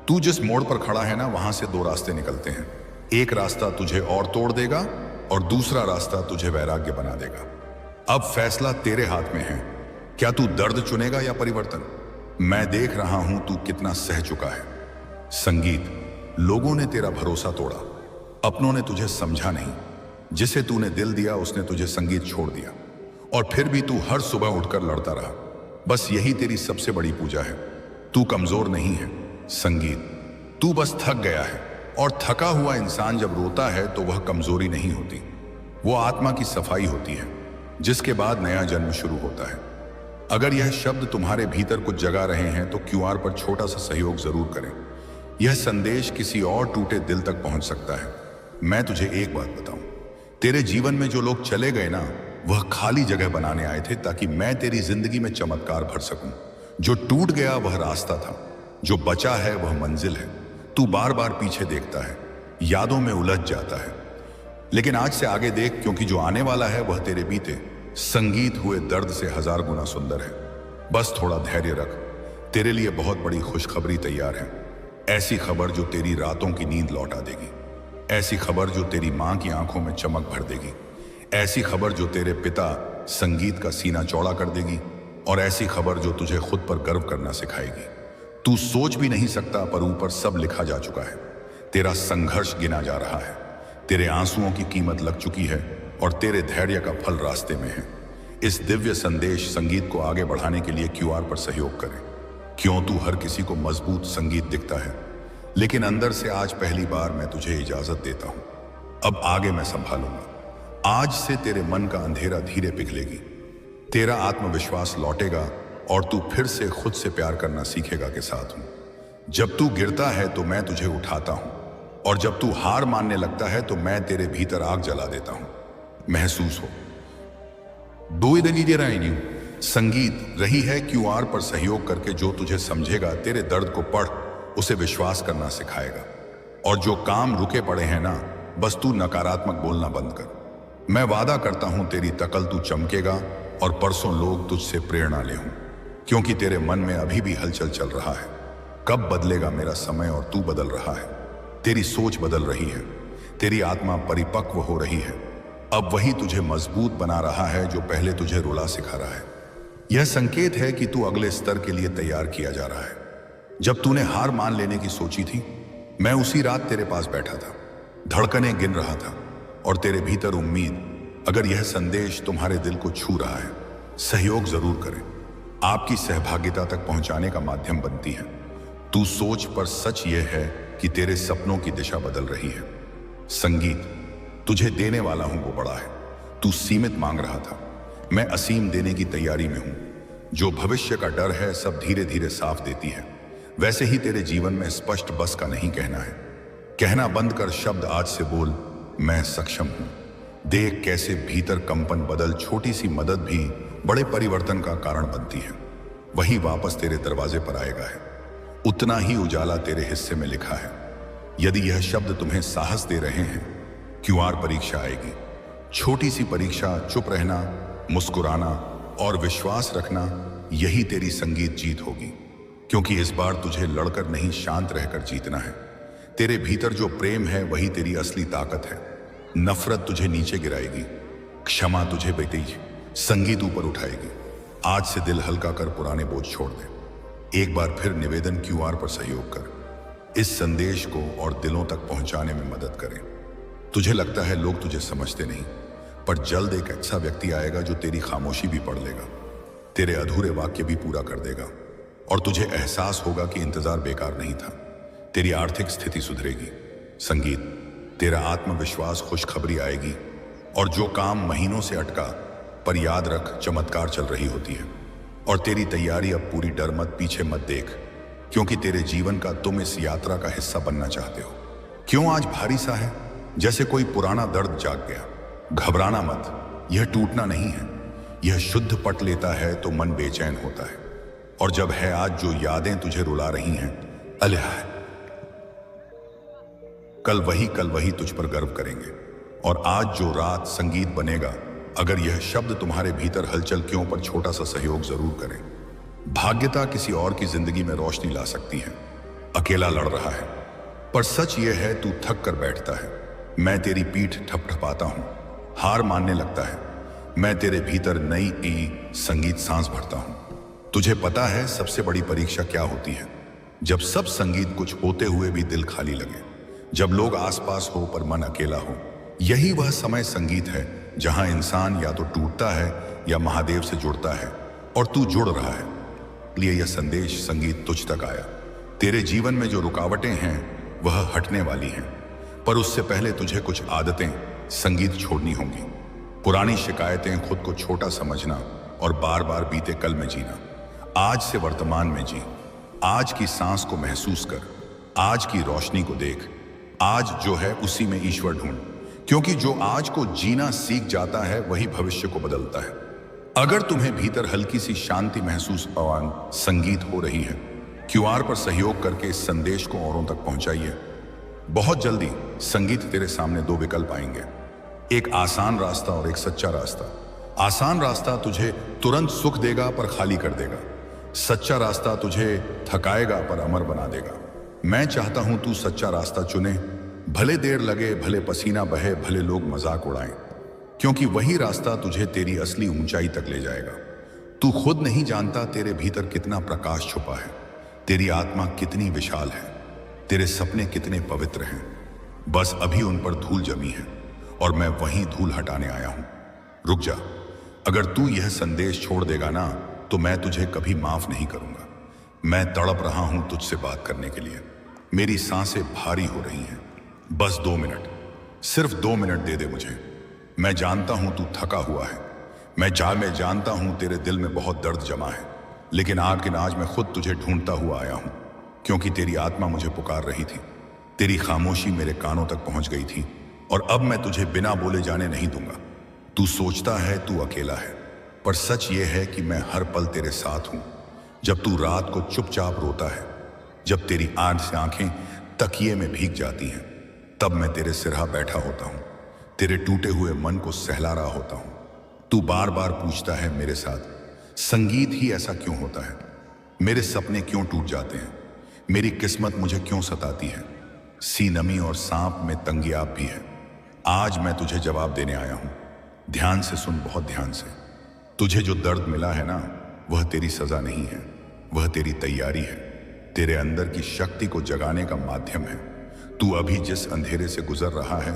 तू जिस मोड़ पर खड़ा है ना, वहां से दो रास्ते निकलते हैं। एक रास्ता तुझे और तोड़ देगा और दूसरा रास्ता तुझे वैराग्य बना देगा। अब फैसला तेरे हाथ में है, क्या तू दर्द चुनेगा या परिवर्तन? मैं देख रहा हूं तू कितना सह चुका है। संगीत, लोगों ने तेरा भरोसा तोड़ा, अपनों ने तुझे समझा नहीं, जिसे तूने दिल दिया उसने तुझे संगीत छोड़ दिया, और फिर भी तू हर सुबह उठकर लड़ता रहा। बस यही तेरी सबसे बड़ी पूजा है। तू कमजोर नहीं है संगीत, तू बस थक गया है, और थका हुआ इंसान जब रोता है तो वह कमजोरी नहीं होती, वो आत्मा की सफाई होती है, जिसके बाद नया जन्म शुरू होता है। अगर यह शब्द तुम्हारे भीतर कुछ जगा रहे हैं तो क्यूआर पर छोटा सा सहयोग जरूर करें। यह संदेश किसी और टूटे दिल तक पहुंच सकता है। मैं तुझे एक बात बताऊं, तेरे जीवन में जो लोग चले गए ना, वह खाली जगह बनाने आए थे ताकि मैं तेरी जिंदगी में चमत्कार भर सकूं। जो टूट गया वह रास्ता था, जो बचा है वह मंजिल है। तू बार बार पीछे देखता है, यादों में उलझ जाता है, लेकिन आज से आगे देख, क्योंकि जो आने वाला है वह तेरे बीते संगीत हुए दर्द से 1000 गुना सुंदर है। बस थोड़ा धैर्य रख, तेरे लिए बहुत बड़ी खुशखबरी तैयार है। ऐसी खबर जो तेरी रातों की नींद लौटा देगी, ऐसी खबर जो तेरी मां की आंखों में चमक भर देगी, ऐसी खबर जो तेरे पिता संगीत का सीना चौड़ा कर देगी, और ऐसी खबर जो तुझे खुद पर गर्व करना सिखाएगी। तू सोच भी नहीं सकता, पर ऊपर सब लिखा जा चुका है। तेरा संघर्ष गिना जा रहा है, तेरे आंसुओं की कीमत लग चुकी है, और तेरे धैर्य का फल रास्ते में है। इस दिव्य संदेश संगीत को आगे बढ़ाने के लिए क्यूआर पर सहयोग करें। क्यों तू हर किसी को मजबूत संगीत दिखता है, लेकिन अंदर से आज पहली बार मैं तुझे इजाजत देता हूं। अब आगे मैं संभालूंगा। आज से तेरे मन का अंधेरा धीरे पिघलेगी, तेरा आत्मविश्वास लौटेगा, और तू फिर से खुद से प्यार करना सीखेगा के साथ हूं। जब तू गिरता है तो मैं तुझे उठाता हूं, और जब तू हार मानने लगता है तो मैं तेरे भीतर आग जला देता हूं। महसूस हो दो संगीत रही है क्यूआर पर सहयोग करके। जो तुझे समझेगा, तेरे दर्द को पढ़, उसे विश्वास करना सिखाएगा। और जो काम रुके पड़े हैं ना, बस तू नकारात्मक बोलना बंद कर। मैं वादा करता हूं तेरी तकल तू चमकेगा, और परसों लोग तुझसे प्रेरणा ले हों, क्योंकि तेरे मन में अभी भी हलचल चल रहा है। कब बदलेगा मेरा समय, और तू बदल रहा है। तेरी सोच बदल रही है, तेरी आत्मा परिपक्व हो रही है। अब वही तुझे मजबूत बना रहा है जो पहले तुझे रुला सिखा रहा है। यह संकेत है कि तू अगले स्तर के लिए तैयार किया जा रहा है। जब तूने हार मान लेने की सोची थी, मैं उसी रात तेरे पास बैठा था, धड़कनें गिन रहा था, और तेरे भीतर उम्मीद। अगर यह संदेश तुम्हारे दिल को छू रहा है, सहयोग जरूर करें। आपकी सहभागिता तक पहुंचाने का माध्यम बनती है। तू सोच, पर सच यह है कि तेरे सपनों की दिशा बदल रही है। संगीत, तुझे देने वाला हूं वो बड़ा है। तू सीमित मांग रहा था, मैं असीम देने की तैयारी में हूं। जो भविष्य का डर है सब धीरे धीरे साफ देती है। वैसे ही तेरे जीवन में स्पष्ट बस का नहीं कहना है। कहना बंद कर शब्द आज से बोल, मैं सक्षम हूं। देख कैसे भीतर कंपन बदल, छोटी सी मदद भी बड़े परिवर्तन का कारण बनती है। वही वापस तेरे दरवाजे पर आएगा है। उतना ही उजाला तेरे हिस्से में लिखा है। यदि यह शब्द तुम्हें साहस दे रहे हैं, क्यूआर परीक्षा आएगी। छोटी सी परीक्षा, चुप रहना, मुस्कुराना और विश्वास रखना, यही तेरी संगीत जीत होगी। क्योंकि इस बार तुझे लड़कर नहीं, शांत रहकर जीतना है। तेरे भीतर जो प्रेम है वही तेरी असली ताकत है। नफरत तुझे नीचे गिराएगी, क्षमा तुझे बेटी संगीत ऊपर उठाएगी। आज से दिल हल्का कर पुराने बोझ छोड़ दे। एक बार फिर निवेदन, क्यूआर पर सहयोग कर। इस संदेश को और दिलों तक पहुंचाने में मदद करें। तुझे लगता है लोग तुझे समझते नहीं, पर जल्द एक ऐसा व्यक्ति आएगा जो तेरी खामोशी भी पढ़ लेगा, तेरे अधूरे वाक्य भी पूरा कर देगा, और तुझे एहसास होगा कि इंतजार बेकार नहीं था। तेरी आर्थिक स्थिति सुधरेगी। संगीत, तेरा आत्मविश्वास, खुशखबरी आएगी। और जो काम महीनों से अटका, पर याद रख, चमत्कार चल रही होती है। और तेरी तैयारी अब पूरी। डर मत, पीछे मत देख, क्योंकि तेरे जीवन का तुम इस यात्रा का हिस्सा बनना चाहते हो। क्यों आज भारी सा है? जैसे कोई पुराना दर्द जाग गया। घबराना मत, यह टूटना नहीं है, यह शुद्ध पट लेता है तो मन बेचैन होता है। और जब है आज जो यादें तुझे रुला रही हैं, अल्लाह है, कल वही तुझ पर गर्व करेंगे। और आज जो रात संगीत बनेगा, अगर यह शब्द तुम्हारे भीतर हलचल क्यों पर छोटा सा सहयोग जरूर करें। भाग्यता किसी और की जिंदगी में रोशनी ला सकती है। अकेला लड़ रहा है, पर सच यह है तू थक कर बैठता है। मैं तेरी पीठ ठपठपाता हूं, हार मानने लगता है। मैं तेरे भीतर नई संगीत सांस भरता हूं। तुझे पता है सबसे बड़ी परीक्षा क्या होती है? जब सब संगीत कुछ होते हुए भी दिल खाली लगे, जब लोग आसपास हो पर मन अकेला हो। यही वह समय संगीत है जहां इंसान या तो टूटता है या महादेव से जुड़ता है, और तू जुड़ रहा है। इसलिए यह संदेश संगीत तुझ तक आया। तेरे जीवन में जो रुकावटें हैं वह हटने वाली हैं, पर उससे पहले तुझे कुछ आदतें संगीत छोड़नी होंगी। पुरानी शिकायतें, खुद को छोटा समझना और बार बार बीते कल में जीना। आज से वर्तमान में जी, आज की सांस को महसूस कर, आज की रोशनी को देख। आज जो है उसी में ईश्वर ढूंढ, क्योंकि जो आज को जीना सीख जाता है वही भविष्य को बदलता है। अगर तुम्हें भीतर हल्की सी शांति महसूस आवान संगीत हो रही है, क्यूआर पर सहयोग करके इस संदेश को औरों तक पहुंचाइए। बहुत जल्दी संगीत तेरे सामने दो विकल्प आएंगे, एक आसान रास्ता और एक सच्चा रास्ता। आसान रास्ता तुझे तुरंत सुख देगा पर खाली कर देगा। सच्चा रास्ता तुझे थकाएगा पर अमर बना देगा। मैं चाहता हूं तू सच्चा रास्ता चुने, भले देर लगे, भले पसीना बहे, भले लोग मजाक उड़ाएं, क्योंकि वही रास्ता तुझे तेरी असली ऊंचाई तक ले जाएगा। तू खुद नहीं जानता तेरे भीतर कितना प्रकाश छुपा है, तेरी आत्मा कितनी विशाल है, तेरे सपने कितने पवित्र हैं। बस अभी उन पर धूल जमी है और मैं वही धूल हटाने आया हूं। रुक जा, अगर तू यह संदेश छोड़ देगा ना तो मैं तुझे कभी माफ नहीं करूंगा। मैं तड़प रहा हूं तुझसे बात करने के लिए, मेरी सांसें भारी हो रही हैं। बस 2 मिनट, सिर्फ 2 मिनट दे दे मुझे। मैं जानता हूं तू थका हुआ है, मैं जानता हूं तेरे दिल में बहुत दर्द जमा है, लेकिन आज मैं खुद तुझे ढूंढता हुआ आया हूं, क्योंकि तेरी आत्मा मुझे पुकार रही थी। तेरी खामोशी मेरे कानों तक पहुंच गई थी और अब मैं तुझे बिना बोले जाने नहीं दूंगा। तू सोचता है तू अकेला है, पर सच ये है कि मैं हर पल तेरे साथ हूं। जब तू रात को चुपचाप रोता है, जब तेरी आंख से आंखें तकिए में भीग जाती हैं, तब मैं तेरे सिरहा बैठा होता हूं, तेरे टूटे हुए मन को सहला रहा होता हूं। तू बार बार पूछता है मेरे साथ संगीत ही ऐसा क्यों होता है, मेरे सपने क्यों टूट जाते हैं, मेरी किस्मत मुझे क्यों सताती है। सी नमी और सांप में तंगियाब भी है। आज मैं तुझे जवाब देने आया हूं। ध्यान से सुन, बहुत ध्यान से। तुझे जो दर्द मिला है ना, वह तेरी सजा नहीं है, वह तेरी तैयारी है, तेरे अंदर की शक्ति को जगाने का माध्यम है। तू अभी जिस अंधेरे से गुजर रहा है,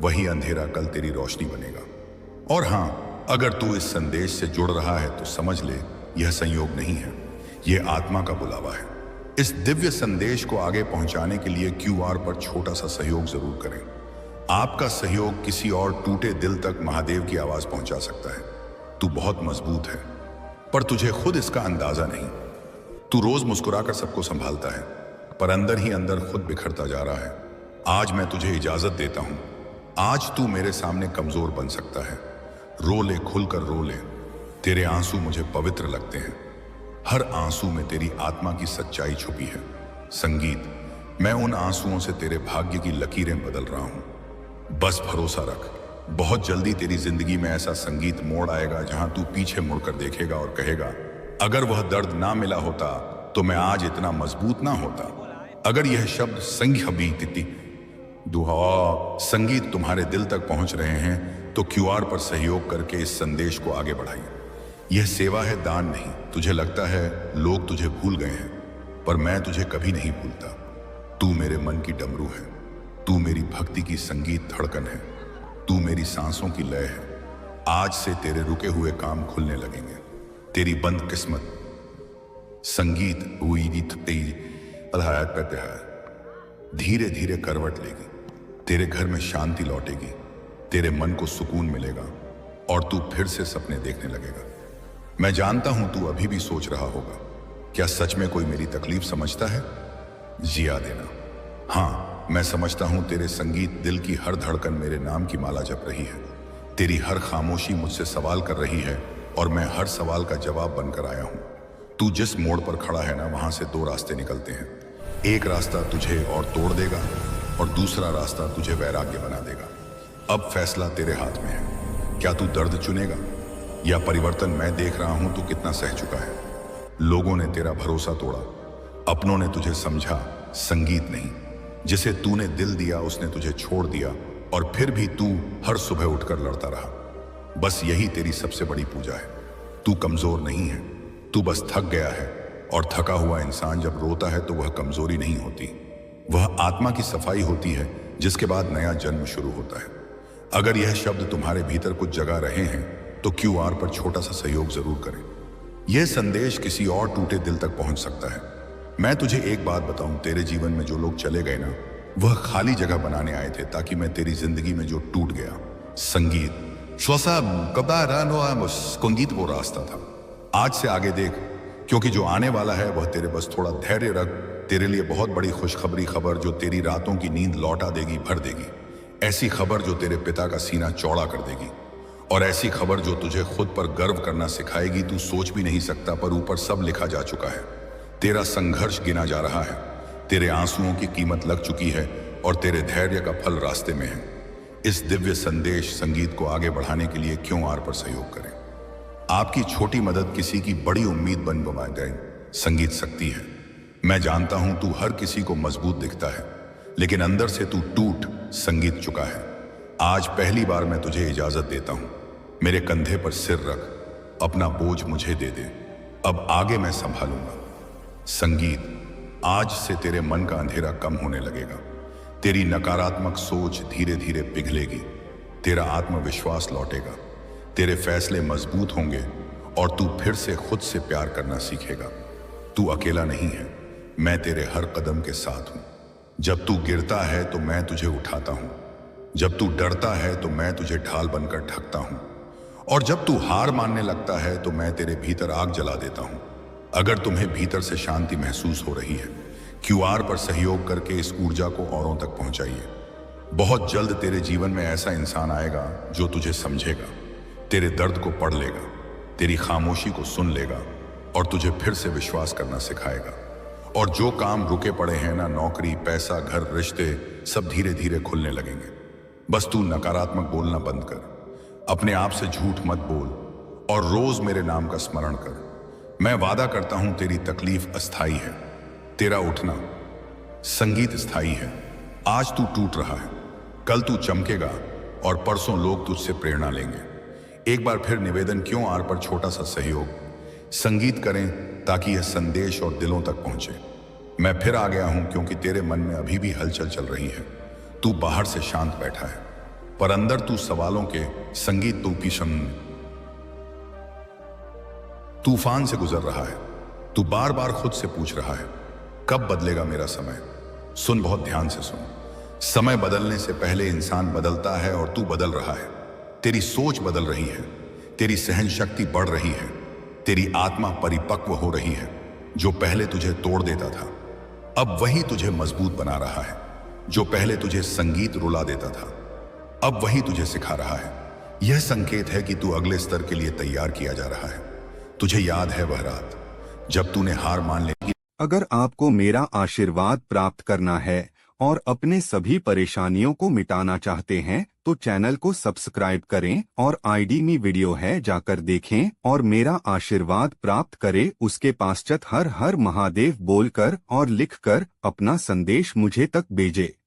वही अंधेरा कल तेरी रोशनी बनेगा। और हां, अगर तू इस संदेश से जुड़ रहा है तो समझ ले, यह संयोग नहीं है, यह आत्मा का बुलावा है। इस दिव्य संदेश को आगे पहुंचाने के लिए क्यूआर पर छोटा सा सहयोग जरूर करें। आपका सहयोग किसी और टूटे दिल तक महादेव की आवाज पहुंचा सकता है। तू बहुत मजबूत है, पर तुझे खुद इसका अंदाजा नहीं। तू रोज मुस्कुराकर सबको संभालता है, पर अंदर ही अंदर खुद बिखरता जा रहा है। आज मैं तुझे इजाजत देता हूं। आज तू मेरे सामने कमजोर बन सकता है। रो ले, खुलकर रो ले। तेरे आंसू मुझे पवित्र लगते हैं। हर आंसू में तेरी आत्मा की सच्चाई छुपी है। संगीत, मैं उन आंसुओं से तेरे भाग्य की लकीरें बदल रहा हूं। बस भरोसा रख, बहुत जल्दी तेरी जिंदगी में ऐसा संगीत मोड़ आएगा जहां तू पीछे मुड़कर देखेगा और कहेगा, अगर वह दर्द ना मिला होता तो मैं आज इतना मजबूत ना होता। अगर यह शब्द संगीत तुम्हारे दिल तक पहुंच रहे हैं तो क्यूआर पर सहयोग करके इस संदेश को आगे बढ़ाइए। यह सेवा है, दान नहीं। तुझे लगता है लोग तुझे भूल गए हैं, पर मैं तुझे कभी नहीं भूलता। तू मेरे मन की डमरू है, तू मेरी भक्ति की संगीत धड़कन है, तू मेरी सांसों की लय है। आज से तेरे रुके हुए काम खुलने लगेंगे। तेरी बंद किस्मत संगीत हुई धीरे धीरे करवट लेगी। तेरे घर में शांति लौटेगी, तेरे मन को सुकून मिलेगा और तू फिर से सपने देखने लगेगा। मैं जानता हूं तू अभी भी सोच रहा होगा, क्या सच में कोई मेरी तकलीफ समझता है? जिया देना। हाँ, मैं समझता हूं तेरे संगीत दिल की हर धड़कन मेरे नाम की माला जप रही है। तेरी हर खामोशी मुझसे सवाल कर रही है और मैं हर सवाल का जवाब बनकर आया हूं। तू जिस मोड़ पर खड़ा है ना, वहां से दो रास्ते निकलते हैं। एक रास्ता तुझे और तोड़ देगा और दूसरा रास्ता तुझे वैराग्य बना देगा। अब फैसला तेरे हाथ में है। क्या तू दर्द चुनेगा या परिवर्तन? मैं देख रहा हूं तू कितना सह चुका है। लोगों ने तेरा भरोसा तोड़ा, अपनों ने तुझे समझा, संगीत नहीं। जिसे तूने दिल दिया उसने तुझे छोड़ दिया और फिर भी तू हर सुबह उठकर लड़ता रहा। बस यही तेरी सबसे बड़ी पूजा है। तू कमजोर नहीं है, तू बस थक गया है। और थका हुआ इंसान जब रोता है तो वह कमजोरी नहीं होती, वह आत्मा की सफाई होती है, जिसके बाद नया जन्म शुरू होता है। अगर यह शब्द तुम्हारे भीतर कुछ जगा रहे हैं तो QR पर छोटा सा सहयोग जरूर करें। यह संदेश किसी और टूटे दिल तक पहुंच सकता है। मैं तुझे एक बात बताऊं, तेरे जीवन में जो लोग चले गए ना, वह खाली जगह बनाने आए थे ताकि मैं तेरी जिंदगी में जो टूट गया, संगीत संगीत वो रास्ता था। आज से आगे देख, क्योंकि जो आने वाला है वह तेरे बस थोड़ा धैर्य रख। तेरे लिए बहुत बड़ी खुशखबरी खबर जो तेरी रातों की नींद लौटा देगी, भर देगी। ऐसी खबर जो तेरे पिता का सीना चौड़ा कर देगी और ऐसी खबर जो तुझे खुद पर गर्व करना सिखाएगी। तू सोच भी नहीं सकता, पर ऊपर सब लिखा जा चुका है। तेरा संघर्ष गिना जा रहा है, तेरे आंसुओं की कीमत लग चुकी है और तेरे धैर्य का फल रास्ते में है। इस दिव्य संदेश संगीत को आगे बढ़ाने के लिए QR पर सहयोग करें। आपकी छोटी मदद किसी की बड़ी उम्मीद बन जाए। संगीत शक्ति है। मैं जानता हूं तू हर किसी को मजबूत दिखता है, लेकिन अंदर से तू टूट संगीत चुका है। आज पहली बार मैं तुझे इजाजत देता हूं। मेरे कंधे पर सिर रख, अपना बोझ मुझे दे दे। अब आगे मैं संभालूंगा। संगीत, आज से तेरे मन का अंधेरा कम होने लगेगा। तेरी नकारात्मक सोच धीरे धीरे पिघलेगी। तेरा आत्मविश्वास लौटेगा। तेरे फैसले मजबूत होंगे और तू फिर से खुद से प्यार करना सीखेगा। तू अकेला नहीं है, मैं तेरे हर कदम के साथ हूं। जब तू गिरता है तो मैं तुझे उठाता हूं। जब तू डरता है तो मैं तुझे ढाल बनकर ढकता हूं। और जब तू हार मानने लगता है तो मैं तेरे भीतर आग जला देता हूं। अगर तुम्हें भीतर से शांति महसूस हो रही है, QR पर सहयोग करके इस ऊर्जा को औरों तक पहुंचाइए। बहुत जल्द तेरे जीवन में ऐसा इंसान आएगा जो तुझे समझेगा, तेरे दर्द को पढ़ लेगा, तेरी खामोशी को सुन लेगा और तुझे फिर से विश्वास करना सिखाएगा। और जो काम रुके पड़े हैं ना, नौकरी, पैसा, घर, रिश्ते, सब धीरे धीरे खुलने लगेंगे। बस तू नकारात्मक बोलना बंद कर, अपने आप से झूठ मत बोल और रोज मेरे नाम का स्मरण कर। मैं वादा करता हूं तेरी तकलीफ अस्थाई है, तेरा उठना संगीत स्थायी है। आज तू टूट रहा है, कल तू चमकेगा और परसों लोग तुझसे प्रेरणा लेंगे। एक बार फिर निवेदन, QR पर छोटा सा सहयोग संगीत करें ताकि यह संदेश और दिलों तक पहुंचे। मैं फिर आ गया हूं क्योंकि तेरे मन में अभी भी हलचल चल रही है। तू बाहर से शांत बैठा है, पर अंदर तू सवालों के संगीत तूफान से गुजर रहा है। तू बार बार खुद से पूछ रहा है, कब बदलेगा मेरा समय? सुन, बहुत ध्यान से सुन। समय बदलने से पहले इंसान बदलता है और तू बदल रहा है। तेरी सोच बदल रही है, तेरी सहन शक्ति बढ़ रही है, तेरी आत्मा परिपक्व हो रही है। जो पहले तुझे तोड़ देता था, अब वही तुझे मजबूत बना रहा है। जो पहले तुझे संगीत रुला देता था, अब वही तुझे सिखा रहा है। यह संकेत है कि तू अगले स्तर के लिए तैयार किया जा रहा है। तुझे याद है वह रात जब तूने हार मान ली? अगर आपको मेरा आशीर्वाद प्राप्त करना है और अपने सभी परेशानियों को मिटाना चाहते हैं तो चैनल को सब्सक्राइब करें और ID में वीडियो है जाकर देखें और मेरा आशीर्वाद प्राप्त करें। उसके पाश्चात हर हर महादेव बोलकर और लिखकर अपना संदेश मुझे तक भेजें।